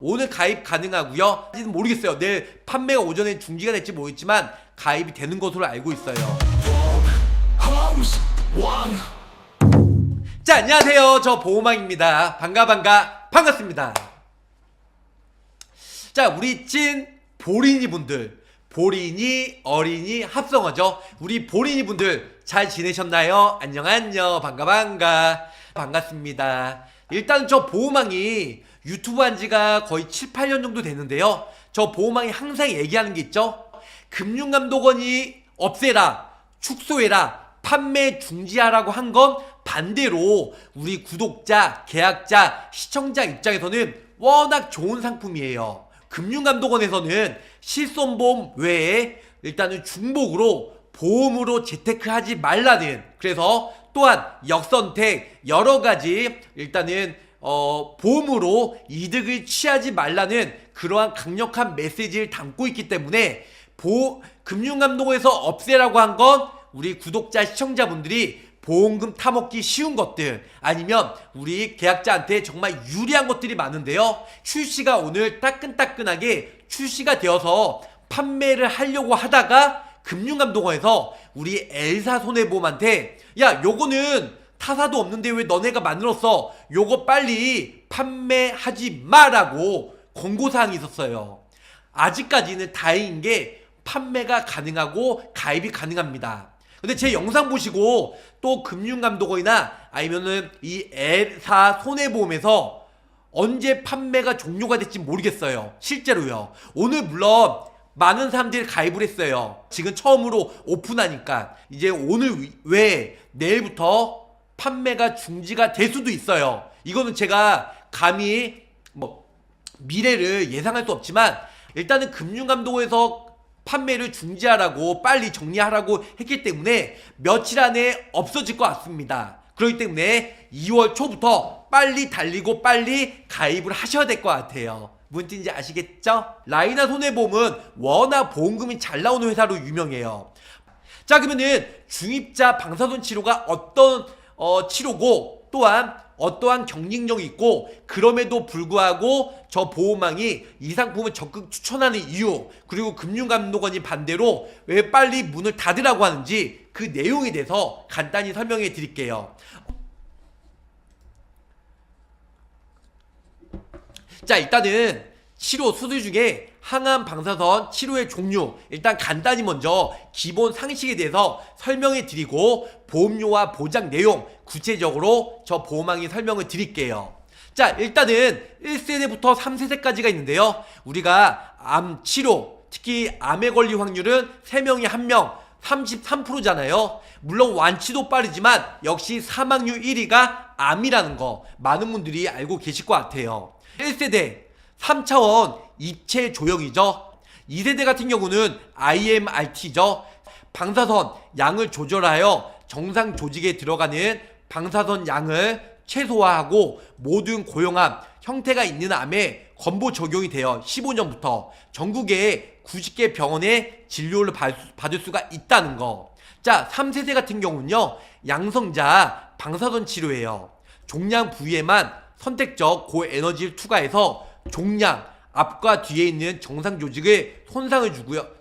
오늘 가입 가능하고요. 아직은 모르겠어요. 내일 판매가 오전에 중지가 될지 모르겠지만 가입이 되는 것으로 알고 있어요. 자, 안녕하세요. 저 보호망입니다. 반갑습니다. 자, 우리 찐 보린이 분들, 보린이 어린이 합성어죠. 우리 보린이 분들 잘 지내셨나요? 안녕 반갑습니다. 일단 저 보호망이 유튜브 한 지가 거의 7, 8년 정도 됐는데요. 저 보호망이 항상 얘기하는 게 있죠. 금융감독원이 없애라, 축소해라, 판매 중지하라고 한 건 반대로 우리 구독자, 계약자, 시청자 입장에서는 워낙 좋은 상품이에요. 금융감독원에서는 실손보험 외에 일단은 중복으로 보험으로 재테크하지 말라는, 그래서 또한 역선택 여러가지 일단은 보험으로 이득을 취하지 말라는 그러한 강력한 메시지를 담고 있기 때문에 금융감독원에서 없애라고 한 건 우리 구독자 시청자분들이 보험금 타먹기 쉬운 것들, 아니면 우리 계약자한테 정말 유리한 것들이 많은데요. 출시가 오늘 따끈따끈하게 출시가 되어서 판매를 하려고 하다가 금융감독원에서 우리 엘사 손해보험한테 야, 요거는 타사도 없는데 왜 너네가 만들었어? 요거 빨리 판매하지 마라고 권고사항이 있었어요. 아직까지는 다행인 게 판매가 가능하고 가입이 가능합니다. 근데 제 영상 보시고 또 금융감독원이나 아니면은 이 엘사 손해보험에서 언제 판매가 종료가 될지 모르겠어요. 실제로요. 오늘 물론 많은 사람들이 가입을 했어요. 지금 처음으로 오픈하니까 이제 오늘 외에 내일부터 판매가 중지가 될 수도 있어요. 이거는 제가 감히 미래를 예상할 수 없지만 일단은 금융감독원에서 판매를 중지하라고 빨리 정리하라고 했기 때문에 며칠 안에 없어질 것 같습니다. 그렇기 때문에 2월 초부터 빨리 달리고 빨리 가입을 하셔야 될 것 같아요. 무슨 뜻인지 아시겠죠? 라이나 손해보험은 워낙 보험금이 잘 나오는 회사로 유명해요. 자, 그러면은 중입자 방사선 치료가 어떤 치료고 또한 어떠한 경쟁력이 있고 그럼에도 불구하고 저 보호망이 이 상품을 적극 추천하는 이유, 그리고 금융감독원이 반대로 왜 빨리 문을 닫으라고 하는지 그 내용에 대해서 간단히 설명해 드릴게요. 자, 일단은 치료 수술 중에 항암 방사선 치료의 종류, 일단 간단히 먼저 기본 상식에 대해서 설명해 드리고 보험료와 보장 내용 구체적으로 저 보호망이 설명을 드릴게요. 자, 일단은 1세대부터 3세대까지가 있는데요. 우리가 암 치료, 특히 암에 걸릴 확률은 3명이 1명 33%잖아요. 물론 완치도 빠르지만 역시 사망률 1위가 암이라는 거 많은 분들이 알고 계실 것 같아요. 1세대 3차원 입체 조형이죠. 2세대 같은 경우는 IMRT죠. 방사선 양을 조절하여 정상 조직에 들어가는 방사선 양을 최소화하고 모든 고용암 형태가 있는 암에 권보 적용이 되어 15년부터 전국의 90개 병원에 진료를 받을 수가 있다는 거. 자, 3세대 같은 경우는요, 양성자 방사선 치료예요. 종양 부위에만 선택적 고에너지를 투과해서 종양 앞과 뒤에 있는 정상 조직을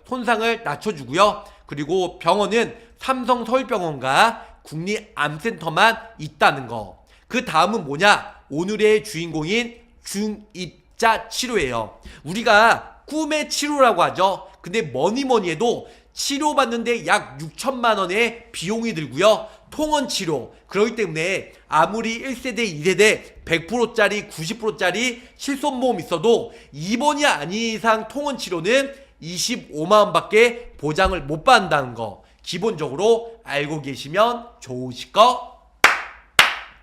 손상을 낮춰주고요. 그리고 병원은 삼성 서울병원과 국립암센터만 있다는 거. 그 다음은 뭐냐? 오늘의 주인공인 중입자 치료예요. 우리가 꿈의 치료라고 하죠. 근데 뭐니 해도 치료받는데 약 6천만 원의 비용이 들고요. 통원 치료. 그렇기 때문에 아무리 1세대, 2세대 100%짜리, 90%짜리 실손보험 있어도 입원이 아닌 이상 통원 치료는 25만 원밖에 보장을 못 받는다는 거 기본적으로 알고 계시면 좋으실 것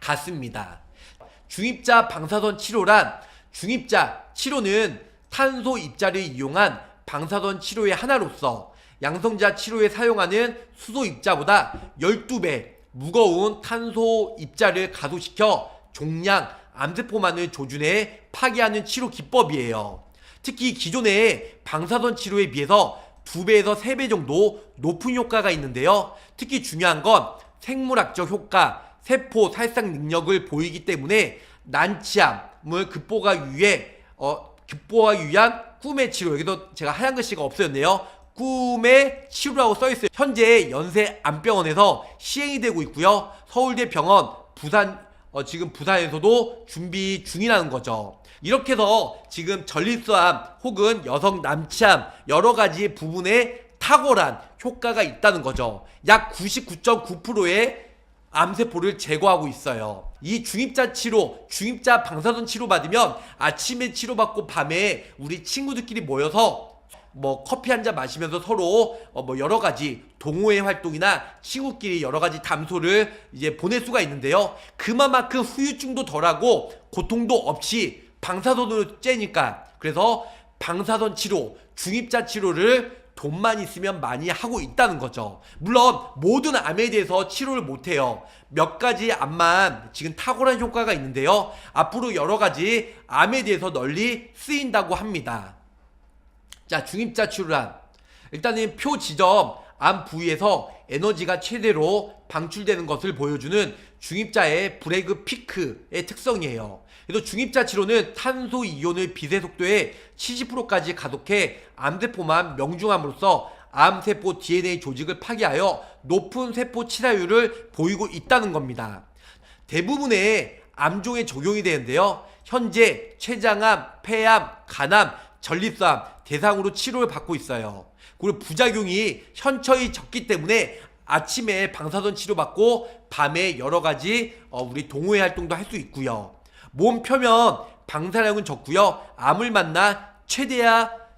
같습니다. 중입자 방사선 치료란, 중입자 치료는 탄소 입자를 이용한 방사선 치료의 하나로서 양성자 치료에 사용하는 수소 입자보다 12배 무거운 탄소 입자를 가속시켜 종양, 암세포만을 조준해 파괴하는 치료 기법이에요. 특히 기존의 방사선 치료에 비해서 2배에서 3배 정도 높은 효과가 있는데요. 특히 중요한 건 생물학적 효과, 세포 살상 능력을 보이기 때문에 난치암을 극복하기 위해 극복하기 위한 꿈의 치료. 여기도 제가 하얀 글씨가 없어졌네요. 꿈의 치료라고 써있어요. 현재 연세안병원에서 시행이 되고 있고요. 서울대병원, 지금 부산에서도 준비 중이라는 거죠. 이렇게 해서 지금 전립선암 혹은 여성 남치암 여러가지 부분에 탁월한 효과가 있다는 거죠. 약 99.9%의 암세포를 제거하고 있어요. 이 중입자 치료, 중입자 방사선 치료 받으면 아침에 치료받고 밤에 우리 친구들끼리 모여서 커피 한잔 마시면서 서로 여러가지 동호회 활동이나 친구끼리 여러가지 담소를 이제 보낼 수가 있는데요. 그만큼 후유증도 덜하고 고통도 없이 방사선으로 째니까. 그래서 방사선 치료, 중입자 치료를 돈만 있으면 많이 하고 있다는 거죠. 물론 모든 암에 대해서 치료를 못해요. 몇 가지 암만 지금 탁월한 효과가 있는데요. 앞으로 여러 가지 암에 대해서 널리 쓰인다고 합니다. 자, 중입자 치료란 일단은 표 지점 암 부위에서 에너지가 최대로 방출되는 것을 보여주는 중입자의 브레그 피크의 특성이에요. 그래서 중입자 치료는 탄소 이온을 빛의 속도의 70%까지 가속해 암세포만 명중함으로써 암세포 DNA 조직을 파괴하여 높은 세포 치사율을 보이고 있다는 겁니다. 대부분의 암종에 적용이 되는데요. 현재 췌장암, 폐암, 간암, 전립선암 대상으로 치료를 받고 있어요. 그리고 부작용이 현저히 적기 때문에 아침에 방사선 치료받고 밤에 여러가지 우리 동호회 활동도 할 수 있고요. 몸 표면 방사량은 적고요. 암을 만나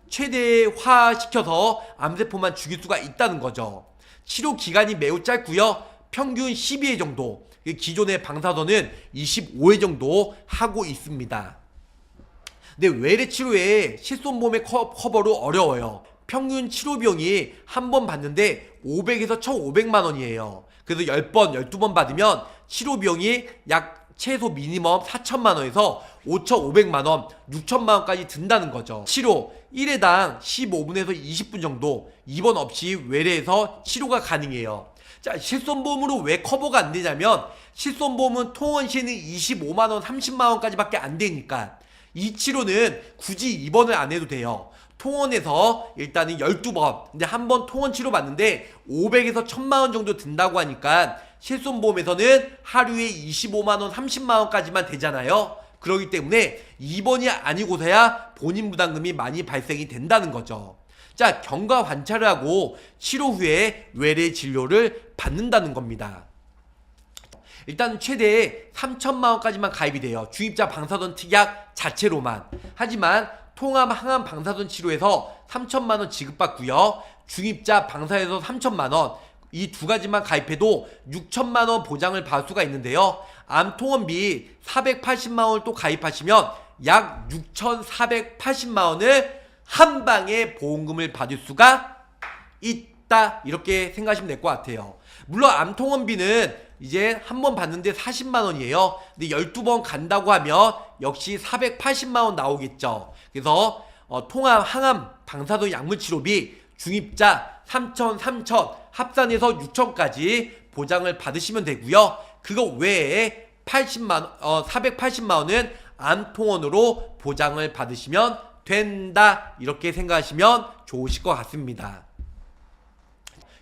최대화시켜서 암세포만 죽일 수가 있다는 거죠. 치료 기간이 매우 짧고요. 평균 12회 정도, 기존의 방사선은 25회 정도 하고 있습니다. 근데 외래 치료에 실손보험의 커버로 어려워요. 평균 치료 비용이 한 번 받는데 500에서 1,500만 원이에요. 그래서 10번, 12번 받으면 치료 비용이 약 최소 미니멈 4천만 원에서 5,500만 원, 6천만 원까지 든다는 거죠. 치료 1회당 15분에서 20분 정도 입원 없이 외래에서 치료가 가능해요. 자, 실손보험으로 왜 커버가 안 되냐면 실손보험은 통원 시에는 25만 원, 30만 원까지밖에 안 되니까 이 치료는 굳이 입원을 안 해도 돼요. 통원에서 일단은 12번, 근데 한 번 통원 치료 받는데 500에서 1,000만 원 정도 든다고 하니까 실손보험에서는 하루에 25만원, 30만원까지만 되잖아요. 그렇기 때문에 입원이 아니고서야 본인 부담금이 많이 발생이 된다는 거죠. 자, 경과 관찰을 하고 치료 후에 외래 진료를 받는다는 겁니다. 일단 최대 3천만원까지만 가입이 돼요. 중입자 방사선 특약 자체로만. 하지만 통암, 항암 방사선 치료에서 3천만원 지급받고요. 중입자 방사에서 3천만원, 이 두 가지만 가입해도 6천만원 보장을 받을 수가 있는데요. 암통원비 480만원을 또 가입하시면 약 6,480만원을 한 방에 보험금을 받을 수가 있다, 이렇게 생각하시면 될 것 같아요. 물론 암통원비는 이제 한 번 받는데 40만원이에요. 근데 12번 간다고 하면 역시 480만원 나오겠죠. 그래서 통암, 항암, 방사선 약물치료비, 중입자 3,000 합산해서 6,000까지 보장을 받으시면 되고요. 그거 외에 480만원은 암통원으로 보장을 받으시면 된다, 이렇게 생각하시면 좋으실 것 같습니다.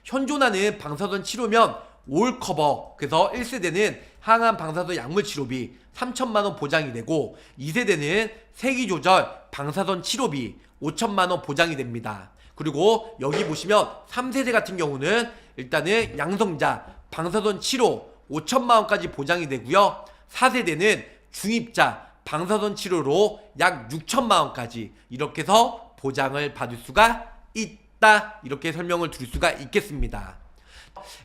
현존하는 방사선 치료면 올 커버, 그래서 1세대는 항암 방사선 약물 치료비 3천만원 보장이 되고 2세대는 세기조절 방사선 치료비 5천만원 보장이 됩니다. 그리고 여기 보시면 3세대 같은 경우는 일단은 양성자 방사선 치료 5천만원까지 보장이 되고요. 4세대는 중입자 방사선 치료로 약 6천만원까지 이렇게 해서 보장을 받을 수가 있다, 이렇게 설명을 드릴 수가 있겠습니다.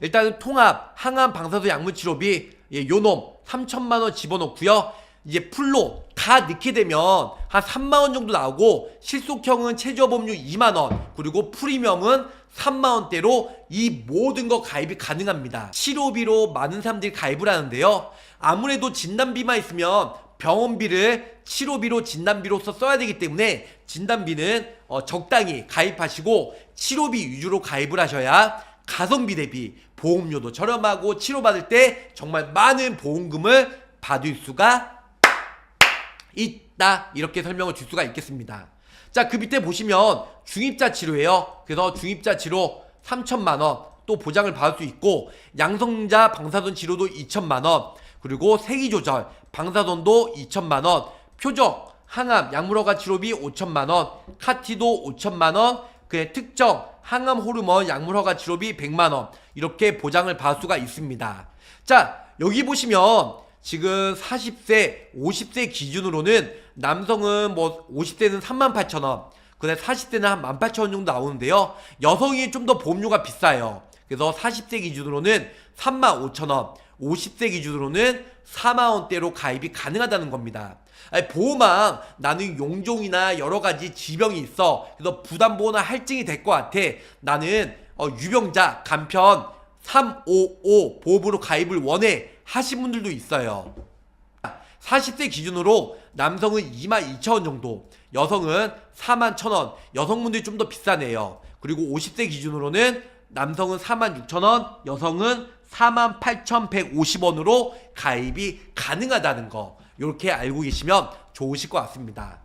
일단은 통합, 항암 방사선 약물 치료비 요놈 3천만원 집어넣고요. 이제 풀로 다 넣게 되면 한 3만원 정도 나오고 실속형은 최저보험료 2만원, 그리고 프리미엄은 3만원대로 이 모든 거 가입이 가능합니다. 치료비로 많은 사람들이 가입을 하는데요. 아무래도 진단비만 있으면 병원비를 치료비로 진단비로서 써야 되기 때문에 진단비는 적당히 가입하시고 치료비 위주로 가입을 하셔야 가성비 대비 보험료도 저렴하고 치료받을 때 정말 많은 보험금을 받을 수가 있다. 있다, 이렇게 설명을 줄 수가 있겠습니다. 자, 그 밑에 보시면 중입자 치료예요. 그래서 중입자 치료 3천만원 또 보장을 받을 수 있고, 양성자 방사선 치료도 2천만원, 그리고 세기조절 방사선도 2천만원, 표적 항암 약물허가 치료비 5천만원, 카티도 5천만원, 그의 특정 항암 호르몬 약물허가 치료비 100만원, 이렇게 보장을 받을 수가 있습니다. 자, 여기 보시면 지금 40세, 50세 기준으로는 남성은 뭐 50세는 38,000원, 근데 40세는 한 18,000원 정도 나오는데요. 여성이 좀 더 보험료가 비싸요. 그래서 40세 기준으로는 35,000원, 50세 기준으로는 4만원대로 가입이 가능하다는 겁니다. 아니, 보호망 나는 용종이나 여러가지 지병이 있어, 그래서 부담보호나 할증이 될 것 같아, 나는 유병자 간편 355 보험으로 가입을 원해 하신 분들도 있어요. 40세 기준으로 남성은 22,000원 정도, 여성은 41,000원, 여성분들이 좀 더 비싸네요. 그리고 50세 기준으로는 남성은 46,000원, 여성은 48,150원으로 가입이 가능하다는 거, 이렇게 알고 계시면 좋으실 것 같습니다.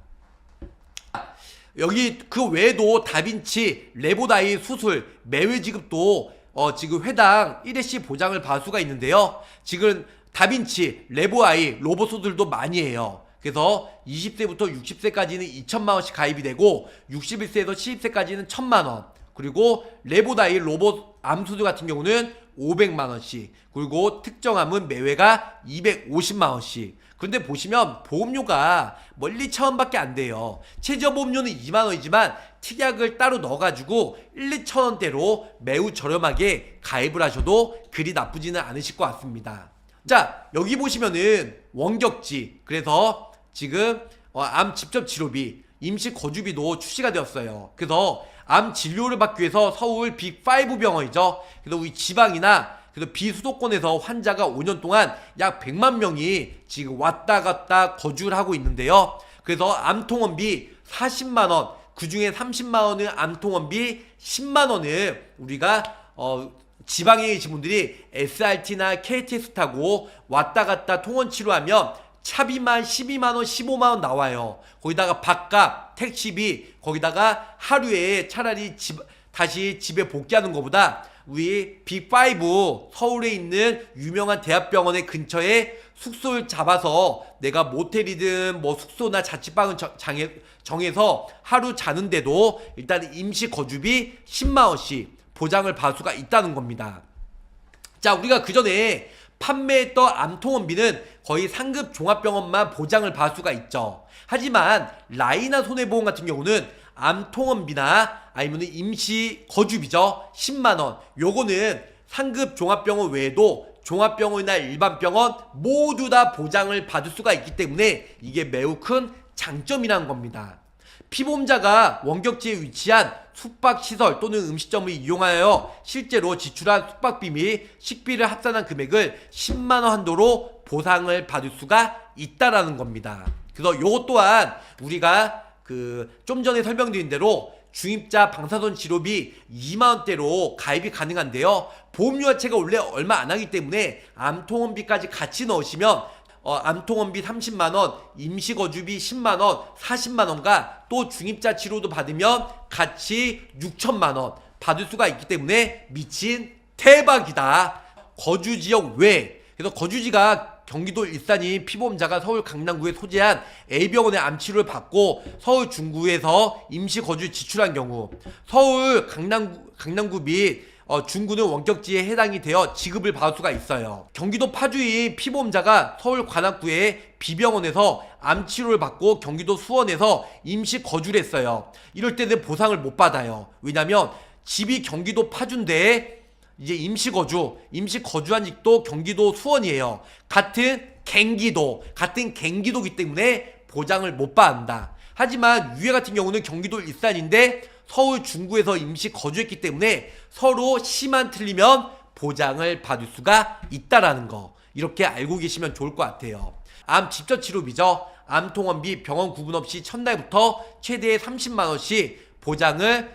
여기 그 외에도 다빈치, 레보다이 수술, 매회 지급도 지금 회당 1회씩 보장을 받을 수가 있는데요. 지금 다빈치, 레보아이, 로봇 수술도 많이 해요. 그래서 20세부터 60세까지는 2천만원씩 가입이 되고, 61세에서 70세까지는 1,000만원, 그리고 레보다이 로봇 암수술 같은 경우는 500만원씩, 그리고 특정암은 매회가 250만원씩. 근데 보시면 보험료가 멀리 1,000원밖에 안 돼요. 최저보험료는 2만원이지만 특약을 따로 넣어가지고 1,2천원대로 매우 저렴하게 가입을 하셔도 그리 나쁘지는 않으실 것 같습니다. 자, 여기 보시면은 원격지, 그래서 지금 암 직접 치료비, 임시 거주비도 출시가 되었어요. 그래서 암 진료를 받기 위해서 서울 빅5 병원이죠. 그래서 우리 지방이나 그래서 비수도권에서 환자가 5년 동안 약 100만 명이 지금 왔다 갔다 거주를 하고 있는데요. 그래서 암통원비 40만원, 그 중에 30만원은 암통원비, 10만원은 우리가 지방에 계신 분들이 SRT나 KTX 타고 왔다 갔다 통원 치료하면 차비만 12만원, 15만원 나와요. 거기다가 밥값, 택시비, 거기다가 하루에 차라리 다시 집에 복귀하는 것보다 우리 빅5 서울에 있는 유명한 대학병원의 근처에 숙소를 잡아서 내가 모텔이든 뭐 숙소나 자취방을 정해서 하루 자는데도 일단 임시 거주비 10만원씩 보장을 받을 수가 있다는 겁니다. 자, 우리가 그 전에 판매했던 암통원비는 거의 상급 종합병원만 보장을 받을 수가 있죠. 하지만 라이나 손해보험 같은 경우는 암통원비나 아니면 임시 거주비죠, 10만원, 요거는 상급 종합병원 외에도 종합병원이나 일반병원 모두 다 보장을 받을 수가 있기 때문에 이게 매우 큰 장점이라는 겁니다. 피보험자가 원격지에 위치한 숙박시설 또는 음식점을 이용하여 실제로 지출한 숙박비 및 식비를 합산한 금액을 10만원 한도로 보상을 받을 수가 있다라는 겁니다. 그래서 요것 또한 우리가 좀 전에 설명드린 대로 중입자 방사선 치료비 2만원대로 가입이 가능한데요. 보험료 자체가 원래 얼마 안 하기 때문에 암통원비까지 같이 넣으시면 암통원비 30만원, 임시거주비 10만원, 40만원과 또 중입자 치료도 받으면 같이 6천만원 받을 수가 있기 때문에 미친 대박이다. 거주지역 외, 그래서 거주지가 경기도 일산인 피보험자가 서울 강남구에 소재한 A병원의 암치료를 받고 서울 중구에서 임시거주 지출한 경우, 서울 강남구 및 중구는 원격지에 해당이 되어 지급을 받을 수가 있어요. 경기도 파주인 피보험자가 서울 관악구의 B병원에서 암치료를 받고 경기도 수원에서 임시 거주를 했어요. 이럴 때는 보상을 못 받아요. 왜냐면 집이 경기도 파주인데 이제 임시 거주한 집도 경기도 수원이에요. 같은 갱기도기 때문에 보장을 못 받는다. 하지만 유해 같은 경우는 경기도 일산인데 서울 중구에서 임시 거주했기 때문에 서로 시만 틀리면 보장을 받을 수가 있다라는 거, 이렇게 알고 계시면 좋을 것 같아요. 암 직접 치료비죠. 암통원비 병원 구분 없이 첫날부터 최대 30만원씩 보장을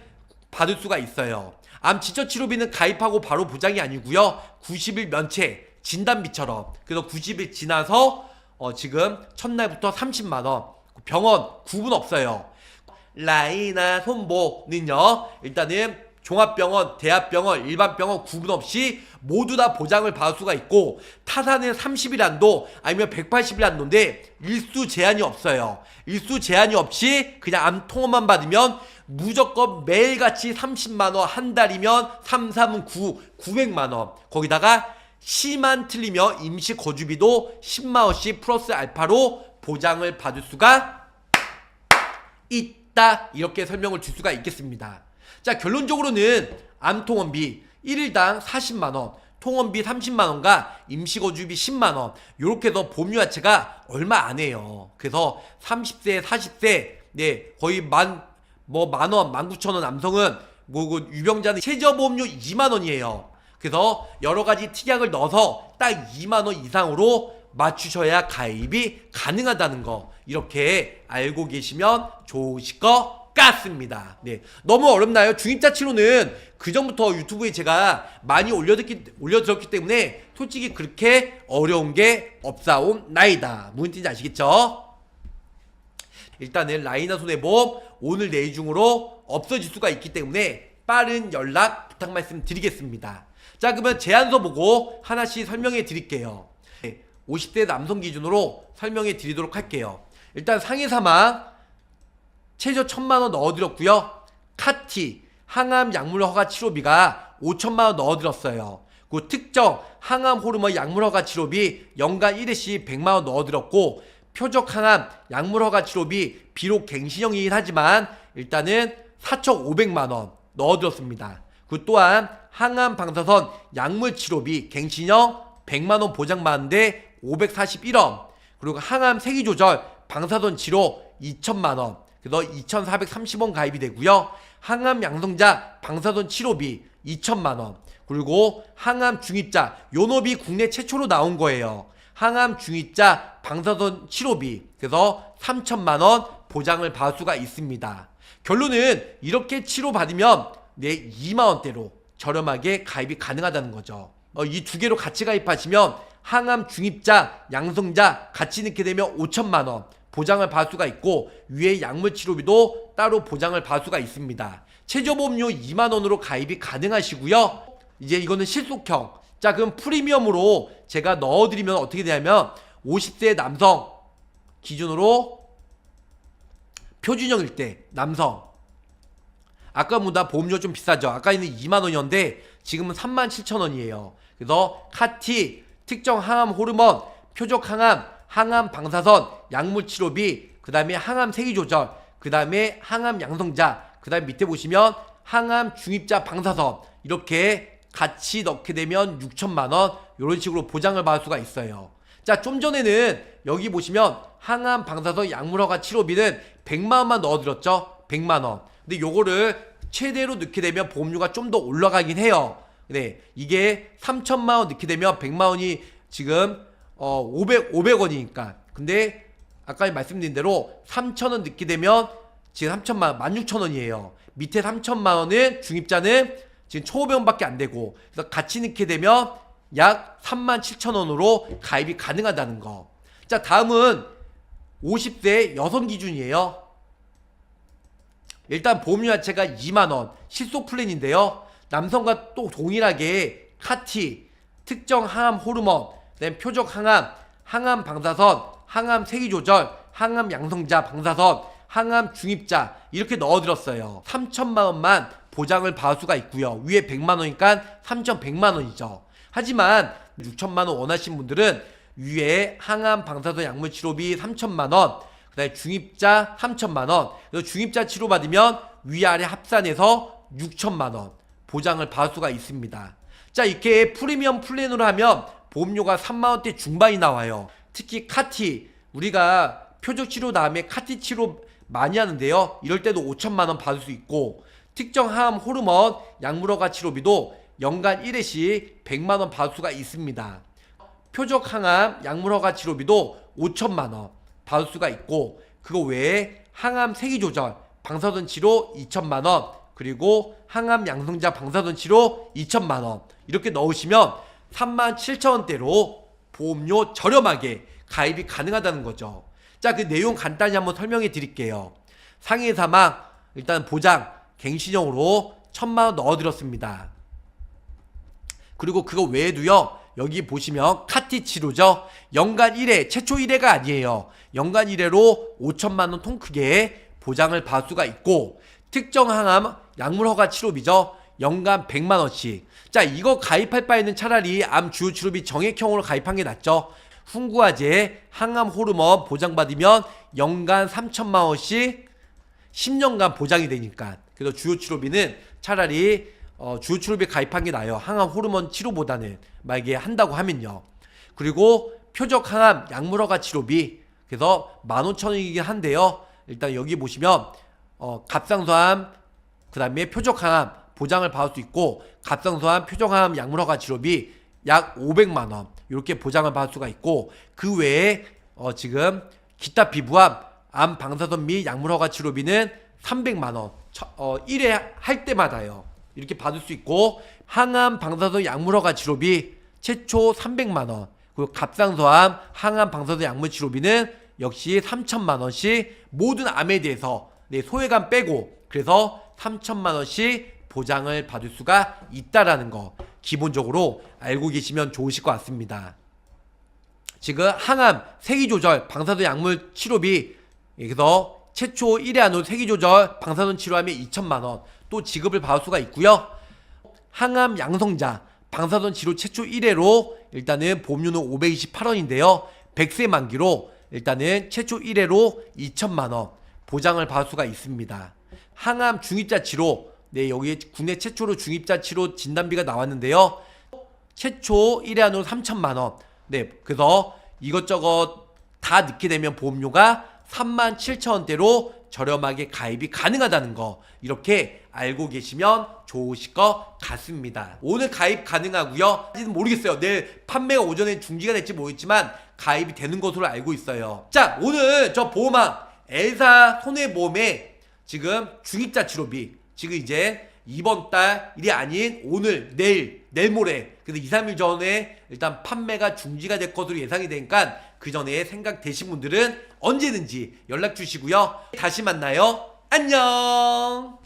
받을 수가 있어요. 암 직접 치료비는 가입하고 바로 보장이 아니고요. 90일 면책 진단비처럼, 그래서 90일 지나서 지금 첫날부터 30만원, 병원 구분 없어요. 라이나 손보는요, 일단은 종합병원, 대학병원, 일반병원 구분 없이 모두 다 보장을 받을 수가 있고, 타사는 30일 한도 아니면 180일 한도인데 일수 제한이 없어요. 일수 제한이 없이 그냥 암통원만 받으면 무조건 매일같이 30만원, 한 달이면 3, 3은 9, 900만원. 거기다가 시만 틀리면 임시 거주비도 10만원씩 플러스 알파로 보장을 받을 수가 있다. 이렇게 설명을 줄 수가 있겠습니다. 자, 결론적으로는 암통원비 1일당 40만원, 통원비 30만원과 임시거주비 10만원, 요렇게 해서 보험료 자체가 얼마 안 해요. 그래서 30세, 40세, 네, 거의 만원, 19,000원 남성은 그 유병자는 최저보험료 2만원이에요. 그래서 여러가지 특약을 넣어서 딱 2만원 이상으로 맞추셔야 가입이 가능하다는 거, 이렇게 알고 계시면 좋으실 것 같습니다. 네, 너무 어렵나요? 중입자 치료는 그 전부터 유튜브에 제가 많이 올려드렸기 때문에 솔직히 그렇게 어려운 게 없사옵나이다. 무슨 뜻인지 아시겠죠? 일단은 라이나 손해보험 오늘 내일 중으로 없어질 수가 있기 때문에 빠른 연락 부탁 말씀 드리겠습니다. 자, 그러면 제안서 보고 하나씩 설명해 드릴게요. 50대 남성 기준으로 설명해 드리도록 할게요. 일단 상해사망 최저 1,000만원 넣어드렸고요. 카티 항암 약물 허가 치료비가 5,000만원 넣어드렸어요. 그 특정 항암 호르몬 약물 허가 치료비 연간 1회씩 100만원 넣어드렸고, 표적 항암 약물 허가 치료비 비록 갱신형이긴 하지만 일단은 4,500만원 넣어드렸습니다. 그 또한 항암 방사선 약물 치료비 갱신형 100만원 보장받는데 541원, 그리고 항암 세기조절 방사선 치료 2,000만원, 그래서 2,430원 가입이 되고요. 항암 양성자 방사선 치료비 2,000만원, 그리고 항암 중입자 요노비 국내 최초로 나온 거예요. 항암 중입자 방사선 치료비, 그래서 3,000만원 보장을 받을 수가 있습니다. 결론은 이렇게 치료받으면 내 2만원대로 저렴하게 가입이 가능하다는 거죠. 이 두 개로 같이 가입하시면 항암 중입자, 양성자 같이 넣게 되면 5,000만원 보장을 받을 수가 있고, 위에 약물 치료비도 따로 보장을 받을 수가 있습니다. 최저보험료 2만원으로 가입이 가능하시고요. 이제 이거는 실속형. 자, 그럼 프리미엄으로 제가 넣어드리면 어떻게 되냐면 50세 남성 기준으로 표준형일 때 남성, 아까보다 보험료 좀 비싸죠. 아까는 2만원이었는데 지금은 37,000원이에요. 그래서 카티 특정 항암 호르몬, 표적 항암, 항암 방사선, 약물 치료비, 그 다음에 항암 세기조절, 그 다음에 항암 양성자, 그 다음에 밑에 보시면 항암 중입자 방사선, 이렇게 같이 넣게 되면 6,000만원 이런 식으로 보장을 받을 수가 있어요. 자, 좀 전에는 여기 보시면 항암 방사선 약물 허가 치료비는 100만원만 넣어드렸죠. 100만원. 근데 요거를 최대로 넣게 되면 보험료가 좀 더 올라가긴 해요. 네, 이게 3,000만원 넣게 되면 100만원이 지금 500원이니까. 근데 아까 말씀드린 대로 3,000원 넣게 되면 지금 3,000만원 16,000원이에요 밑에 3,000만원은 중입자는 지금 초보병밖에 안 되고, 그래서 같이 넣게 되면 약 37,000원으로 가입이 가능하다는 거. 자, 다음은 50대 여성 기준이에요. 일단 보험료 자체가 2만원 실속 플랜인데요. 남성과 또 동일하게 카티, 특정 항암 호르몬, 그다음 표적 항암, 항암 방사선, 항암 세기조절, 항암 양성자 방사선, 항암 중입자 이렇게 넣어드렸어요. 3,000만원만 보장을 받을 수가 있고요. 위에 100만원이니까 3,100만원이죠. 하지만 6,000만원 원하신 분들은 위에 항암 방사선 약물 치료비 3,000만원, 그 다음에 중입자 3,000만원, 그래서 중입자 치료받으면 위아래 합산해서 6,000만원 보장을 받을 수가 있습니다. 자, 이렇게 프리미엄 플랜으로 하면 보험료가 3만원대 중반이 나와요. 특히 카티, 우리가 표적 치료 다음에 카티 치료 많이 하는데요. 이럴 때도 5,000만원 받을 수 있고, 특정 항암 호르몬 약물 허가 치료비도 연간 1회씩 100만원 받을 수가 있습니다. 표적 항암 약물 허가 치료비도 5,000만원 받을 수가 있고, 그거 외에 항암 세기조절 방사선 치료 2,000만원, 그리고 항암 양성자 방사선 치료 2,000만원 이렇게 넣으시면 37,000원대로 보험료 저렴하게 가입이 가능하다는 거죠. 자, 그 내용 간단히 한번 설명해 드릴게요. 상해 사망 일단 보장 갱신형으로 1000만원 넣어드렸습니다. 그리고 그거 외에도요, 여기 보시면 카티 치료죠. 연간 1회, 최초 1회가 아니에요. 연간 1회로 5천만원 통 크게 보장을 받을 수가 있고, 특정 항암 약물 허가 치료비죠. 연간 100만원씩. 자, 이거 가입할 바에는 차라리 암 주요 치료비 정액형으로 가입한 게 낫죠. 훈구화제 항암 호르몬 보장받으면 연간 3천만원씩 10년간 보장이 되니까. 그래서 주요 치료비는 차라리 주요 치료비 가입한 게 나아요. 항암 호르몬 치료보다는, 만약에 한다고 하면요. 그리고 표적 항암 약물 허가 치료비, 그래서 15,000원이긴 한데요. 일단 여기 보시면 갑상선암, 그 다음에 표적 항암 보장을 받을 수 있고, 갑상선암 표적 항암 약물 허가 치료비 약 500만원 이렇게 보장을 받을 수가 있고, 그 외에 지금 기타 피부암 암 방사선 및 약물 허가 치료비는 300만원 1회 할 때마다요. 이렇게 받을 수 있고, 항암 방사선 약물 허가 치료비 최초 300만원, 그리고 갑상선암 항암 방사선 약물 치료비는 역시 3천만원씩 모든 암에 대해서 소외감 빼고, 그래서 3천만원씩 보장을 받을 수가 있다라는 거 기본적으로 알고 계시면 좋으실 것 같습니다. 지금 항암 세기조절 방사선 약물 치료비, 그래서 최초 1회 안으로 세기조절 방사선 치료하면 2천만원 또 지급을 받을 수가 있고요. 항암 양성자 방사선 치료 최초 1회로 일단은 보험료는 528원인데요. 100세 만기로 일단은 최초 1회로 2천만원 보장을 받을 수가 있습니다. 항암 중입자 치료, 여기 국내 최초로 중입자 치료 진단비가 나왔는데요. 최초 1회 안으로 3천만원. 그래서 이것저것 다 넣게 되면 보험료가 37,000원대로 저렴하게 가입이 가능하다는 거, 이렇게 알고 계시면 좋으실 것 같습니다. 오늘 가입 가능하고요. 모르겠어요. 내일 판매가 오전에 중지가 될지 모르겠지만 가입이 되는 것으로 알고 있어요. 자, 오늘 저 보험왕 엘사 손해보험에 지금 중입자 치료비, 지금 이제 이번 달이 아닌 오늘, 내일 모레, 그래서 2, 3일 전에 일단 판매가 중지가 될 것으로 예상이 되니까 그 전에 생각되신 분들은 언제든지 연락 주시고요. 다시 만나요. 안녕.